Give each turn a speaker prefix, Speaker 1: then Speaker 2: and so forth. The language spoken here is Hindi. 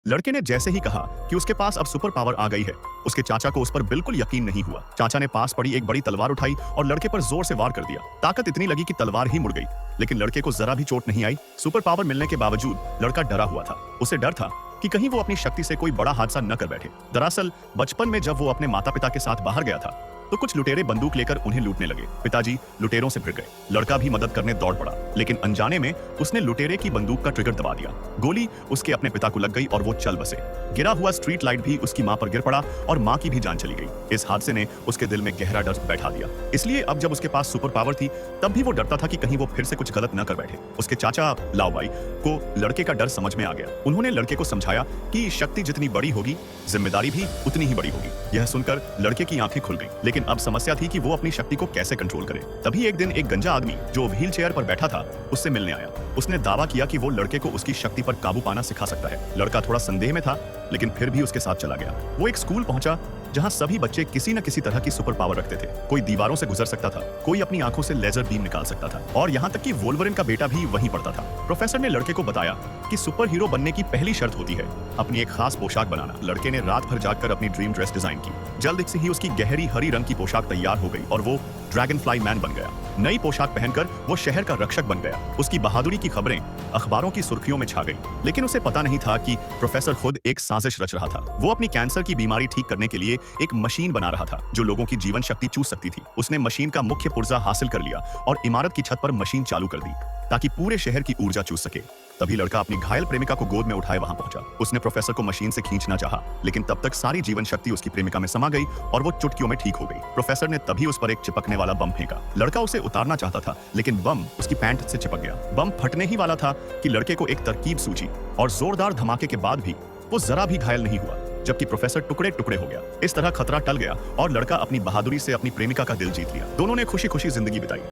Speaker 1: लड़के ने जैसे ही कहा कि उसके पास अब सुपर पावर आ गई है, उसके चाचा को उस पर बिल्कुल यकीन नहीं हुआ। चाचा ने पास पड़ी एक बड़ी तलवार उठाई और लड़के पर जोर से वार कर दिया। ताकत इतनी लगी कि तलवार ही मुड़ गई, लेकिन लड़के को जरा भी चोट नहीं आई। सुपर पावर मिलने के बावजूद लड़का डरा हुआ था। उसे डर था कि कहीं वो अपनी शक्ति से कोई बड़ा हादसा न कर बैठे। दरअसल बचपन में जब वो अपने माता पिता के साथ बाहर गया था तो कुछ लुटेरे बंदूक लेकर उन्हें लूटने लगे। पिताजी लुटेरों से भिड़ गए। लड़का भी मदद करने दौड़ पड़ा, लेकिन अनजाने में उसने लुटेरे की बंदूक का ट्रिगर दबा दिया। गोली उसके अपने पिता को लग गई और वो चल बसे। गिरा हुआ स्ट्रीट लाइट भी उसकी मां पर गिर पड़ा और मां की भी जान चली गई। इस हादसे ने उसके दिल में गहरा डर बैठा दिया। इसलिए अब जब उसके पास सुपर पावर थी तब भी वो डरता था कि कहीं वो फिर से कुछ गलत न कर बैठे। उसके चाचा लाओबाई को लड़के का डर समझ में आ गया। उन्होंने लड़के को समझाया कि शक्ति जितनी बड़ी होगी जिम्मेदारी भी उतनी ही बड़ी होगी। यह सुनकर लड़के की आंखें खुल गईं, लेकिन अब समस्या थी कि वो अपनी शक्ति को कैसे कंट्रोल करे। तभी एक दिन एक गंजा आदमी जो व्हील चेयर पर बैठा था उससे मिलने आया। उसने दावा किया कि वो लड़के को उसकी शक्ति पर काबू पाना सिखा सकता है। लड़का थोड़ा संदेह में था, लेकिन फिर भी उसके साथ चला गया। वो एक स्कूल पहुंचा जहां सभी बच्चे किसी न किसी तरह की सुपर पावर रखते थे। कोई दीवारों से गुजर सकता था, कोई अपनी आंखों से लेजर बीम निकाल सकता था, और यहाँ तक कि वोल्वरिन का बेटा भी वहीं पढ़ता था। प्रोफेसर ने लड़के को बताया कि सुपर हीरो बनने की पहली शर्त होती है अपनी एक खास पोशाक बनाना। लड़के ने रात भर जागकर अपनी ड्रीम ड्रेस डिजाइन की। जल्द से ही उसकी गहरी हरी रंग की पोशाक तैयार हो गई और वो ड्रैगन फ्लाई मैन बन गया। नई पोशाक पहनकर वो शहर का रक्षक बन गया। उसकी बहादुरी की खबरें अखबारों की सुर्खियों में छा गई, लेकिन उसे पता नहीं था कि प्रोफेसर खुद एक साजिश रच रहा था। वो अपनी कैंसर की बीमारी ठीक करने के लिए एक मशीन बना रहा था जो लोगों की जीवन शक्ति चूस सकती थी। उसने मशीन का मुख्य पुर्जा हासिल कर लिया और इमारत की छत पर मशीन चालू कर दी ताकि पूरे शहर की ऊर्जा चूस सके। तभी लड़का अपनी घायल प्रेमिका को गोद में उठाए वहां पहुंचा। उसने प्रोफेसर को मशीन से खींचना चाहा, लेकिन तब तक सारी जीवन शक्ति उसकी प्रेमिका में समा गई और वो चुटकियों में ठीक हो गई। प्रोफेसर ने तभी उस पर एक चिपकने वाला बम फेंका। लड़का उसे उतारना चाहता था, लेकिन बम उसकी पैंट से चिपक गया। बम फटने ही वाला था कि लड़के को एक तरकीब सूझी और जोरदार धमाके के बाद भी वो जरा भी घायल नहीं हुआ, जबकि प्रोफेसर टुकड़े टुकड़े हो गया। इस तरह खतरा टल गया और लड़का अपनी बहादुरी से अपनी प्रेमिका का दिल जीत लिया। दोनों ने खुशी खुशी जिंदगी बिताई।